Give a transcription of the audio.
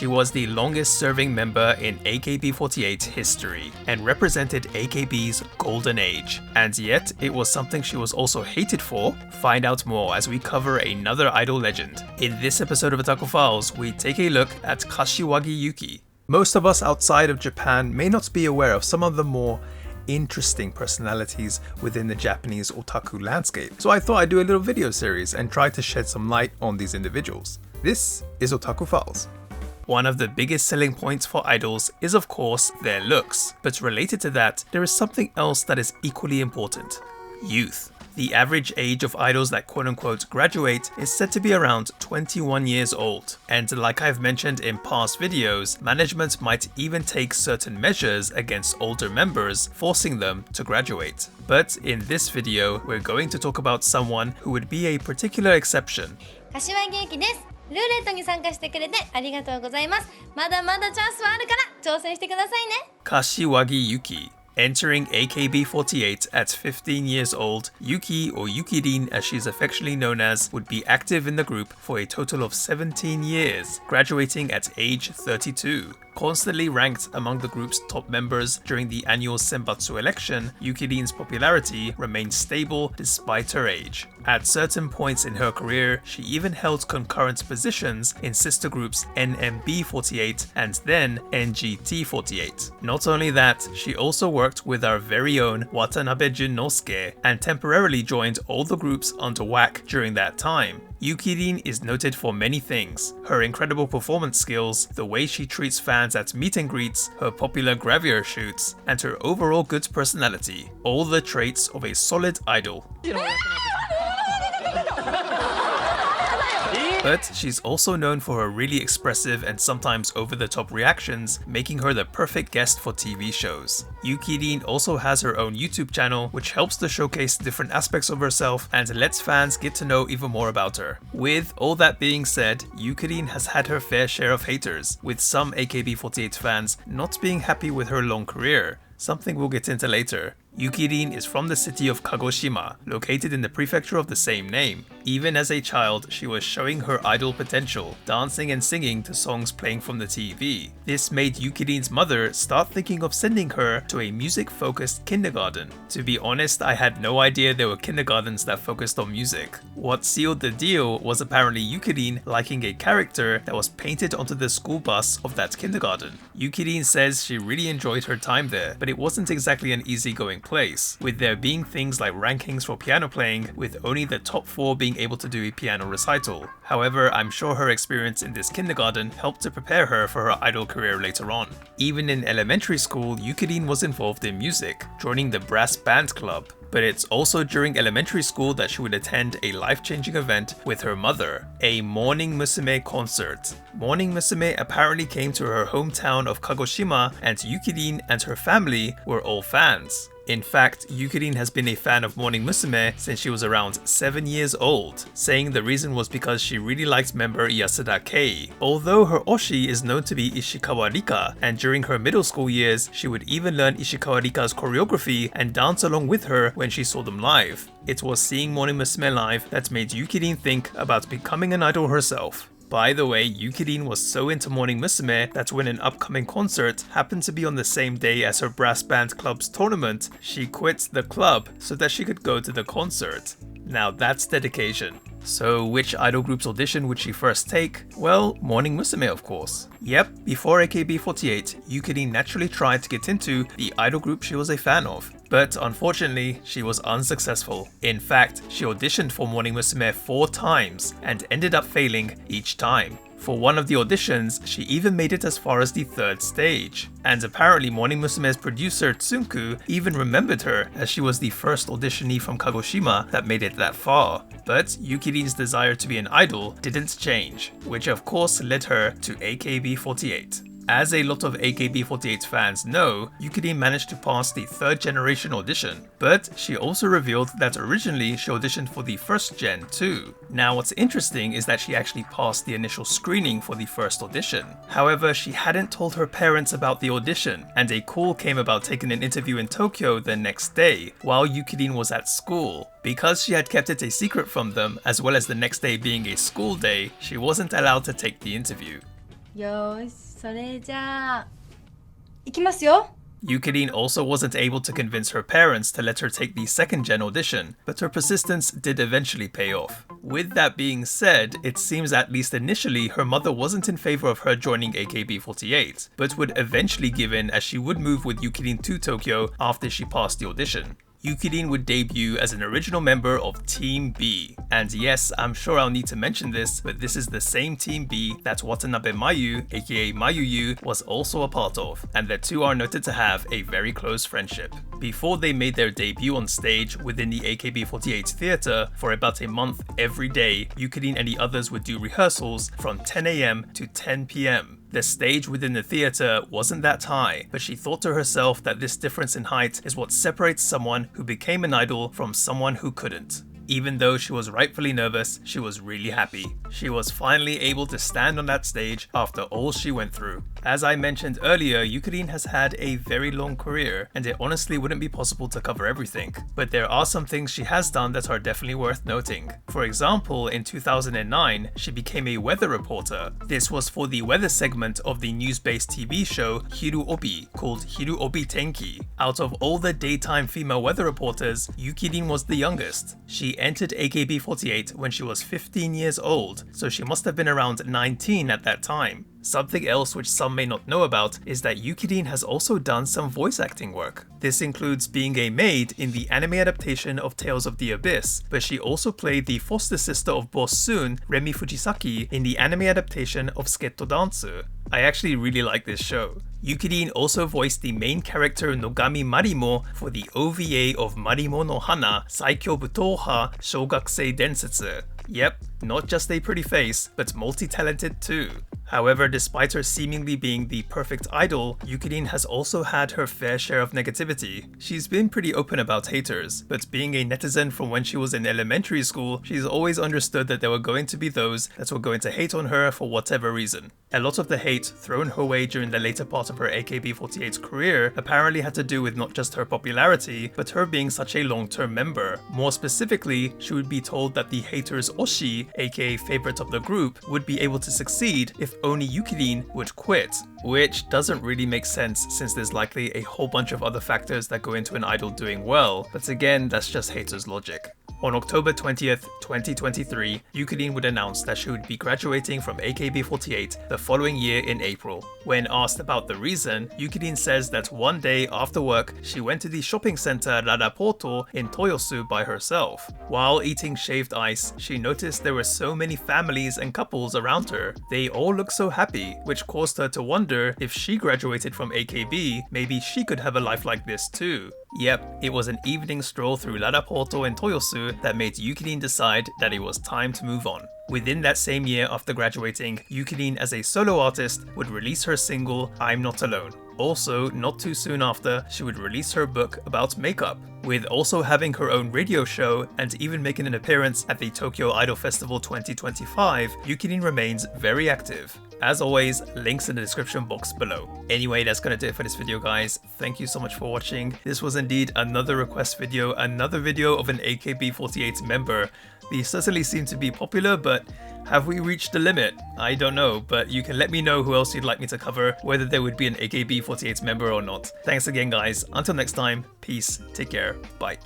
She was the longest serving member in AKB48 history and represented AKB's golden age. And yet, it was something she was also hated for. Find out more as we cover another idol legend. In this episode of Otaku Files, we take a look at Kashiwagi Yuki. Most of us outside of Japan may not be aware of some of the more interesting personalities within the Japanese otaku landscape, so I thought I'd do a little video series and try to shed some light on these individuals. This is Otaku Files. One of the biggest selling points for idols is of course their looks, but related to that, there is something else that is equally important: youth. The average age of idols that quote-unquote graduate is said to be around 21 years old, and like I've mentioned in past videos, management might even take certain measures against older members, forcing them to graduate. But in this video, we're going to talk about someone who would be a particular exception. Kashiwagi Yuki です。ルーレットに参加してくれてありがとうございます。まだまだチャンスはあるから挑戦してくださいね。Kashiwagi Yuki. Entering AKB48 at 15 years old, Yuki, or Yukirin as she is affectionately known as, would be active in the group for a total of 17 years, graduating at age 32. Constantly ranked among the group's top members during the annual Senbatsu election, Yukirin's popularity remained stable despite her age. At certain points in her career, she even held concurrent positions in sister groups NMB48 and then NGT48. Not only that, she also worked with our very own Watanabe Junnosuke and temporarily joined all the groups under WAC during that time. Yukirin is noted for many things: her incredible performance skills, the way she treats fans at meet and greets, her popular gravure shoots, and her overall good personality. All the traits of a solid idol. But she's also known for her really expressive and sometimes over-the-top reactions, making her the perfect guest for TV shows. Yukirin also has her own YouTube channel, which helps to showcase different aspects of herself and lets fans get to know even more about her. With all that being said, Yukirin has had her fair share of haters, with some AKB48 fans not being happy with her long career, something we'll get into later. Yukirin is from the city of Kagoshima, located in the prefecture of the same name. Even as a child, she was showing her idol potential, dancing and singing to songs playing from the TV. This made Yukirin's mother start thinking of sending her to a music-focused kindergarten. To be honest, I had no idea there were kindergartens that focused on music. What sealed the deal was apparently Yukirin liking a character that was painted onto the school bus of that kindergarten. Yukirin says she really enjoyed her time there, but it wasn't exactly an easygoing place, with there being things like rankings for piano playing, with only the top 4 being able to do a piano recital. However, I'm sure her experience in this kindergarten helped to prepare her for her idol career later on. Even in elementary school, Yukirin was involved in music, joining the brass band club. But it's also during elementary school that she would attend a life-changing event with her mother, a Morning Musume concert. Morning Musume apparently came to her hometown of Kagoshima, and Yukirin and her family were all fans. In fact, Yukirin has been a fan of Morning Musume since she was around 7 years old, saying the reason was because she really liked member Yasuda Kei. Although her oshi is known to be Ishikawa Rika, and during her middle school years, she would even learn Ishikawa Rika's choreography and dance along with her when she saw them live. It was seeing Morning Musume live that made Yukirin think about becoming an idol herself. By the way, Yukirin was so into Morning Musume that when an upcoming concert happened to be on the same day as her brass band club's tournament, she quit the club so that she could go to the concert. Now that's dedication. So which idol group's audition would she first take? Well, Morning Musume of course. Yep, before AKB48, Yukirin naturally tried to get into the idol group she was a fan of. But unfortunately, she was unsuccessful. In fact, she auditioned for Morning Musume 4 times and ended up failing each time. For one of the auditions, she even made it as far as the 3rd stage. And apparently Morning Musume's producer Tsunku even remembered her, as she was the first auditionee from Kagoshima that made it that far. But Yukirin's desire to be an idol didn't change, which of course led her to AKB48. As a lot of AKB48 fans know, Yukirin managed to pass the 3rd generation audition, but she also revealed that originally she auditioned for the 1st gen too. Now what's interesting is that she actually passed the initial screening for the first audition. However, she hadn't told her parents about the audition, and a call came about taking an interview in Tokyo the next day, while Yukirin was at school. Because she had kept it a secret from them, as well as the next day being a school day, she wasn't allowed to take the interview. よーし、それじゃあいきますよ。 Yukirin also wasn't able to convince her parents to let her take the second gen audition, but her persistence did eventually pay off. With that being said, it seems at least initially her mother wasn't in favor of her joining AKB48, but would eventually give in as she would move with Yukirin to Tokyo after she passed the audition. Yukirin would debut as an original member of Team B. And yes, I'm sure I'll need to mention this, but this is the same Team B that Watanabe Mayu, aka Mayuyu, was also a part of, and the two are noted to have a very close friendship. Before they made their debut on stage within the AKB48 theatre, for about a month every day, Yukirin and the others would do rehearsals from 10 AM to 10 PM. The stage within the theatre wasn't that high, but she thought to herself that this difference in height is what separates someone who became an idol from someone who couldn't. Even though she was rightfully nervous, she was really happy. She was finally able to stand on that stage after all she went through. As I mentioned earlier, Yukirin has had a very long career, and it honestly wouldn't be possible to cover everything. But there are some things she has done that are definitely worth noting. For example, in 2009, she became a weather reporter. This was for the weather segment of the news-based TV show Hiru Obi, called Hiru Obi Tenki. Out of all the daytime female weather reporters, Yukirin was the youngest. She entered AKB48 when she was 15 years old, so she must have been around 19 at that time. Something else which some may not know about is that Yukirin has also done some voice acting work. This includes being a maid in the anime adaptation of Tales of the Abyss, but she also played the foster sister of Boss Soon, Remi Fujisaki, in the anime adaptation of Sketto Dansu. I actually really like this show. Yukirin also voiced the main character Nogami Marimo for the OVA of Marimo no Hana Saikyo Butouha Shogakusei Densetsu. Yep, not just a pretty face, but multi-talented too. However, despite her seemingly being the perfect idol, Yukirin has also had her fair share of negativity. She's been pretty open about haters, but being a netizen from when she was in elementary school, she's always understood that there were going to be those that were going to hate on her for whatever reason. A lot of the hate thrown her way during the later part of her AKB48 career apparently had to do with not just her popularity, but her being such a long-term member. More specifically, she would be told that the haters Oshi, aka favorite of the group, would be able to succeed if only Yukirin would quit, which doesn't really make sense since there's likely a whole bunch of other factors that go into an idol doing well, but again, that's just haters' logic. On October 20th, 2023, Yukirin would announce that she would be graduating from AKB48 the following year in April. When asked about the reason, Yukirin says that one day after work, she went to the shopping center Radaporto in Toyosu by herself. While eating shaved ice, she noticed there were so many families and couples around her. They all looked so happy, which caused her to wonder if she graduated from AKB, maybe she could have a life like this too. Yep, it was an evening stroll through Radaporto and Toyosu that made Yukirin decide that it was time to move on. Within that same year after graduating, Yukirin as a solo artist would release her single I'm Not Alone. Also, not too soon after, she would release her book about makeup, with also having her own radio show and even making an appearance at the Tokyo Idol Festival 2025, Yukirin remains very active. As always, links in the description box below. Anyway, that's gonna do it for this video, guys. Thank you so much for watching. This was indeed another request video, another video of an AKB48 member. These certainly seem to be popular, but have we reached the limit? I don't know, but you can let me know who else you'd like me to cover, whether there would be an AKB48 member or not. Thanks again, guys. Until next time, peace, take care, bye.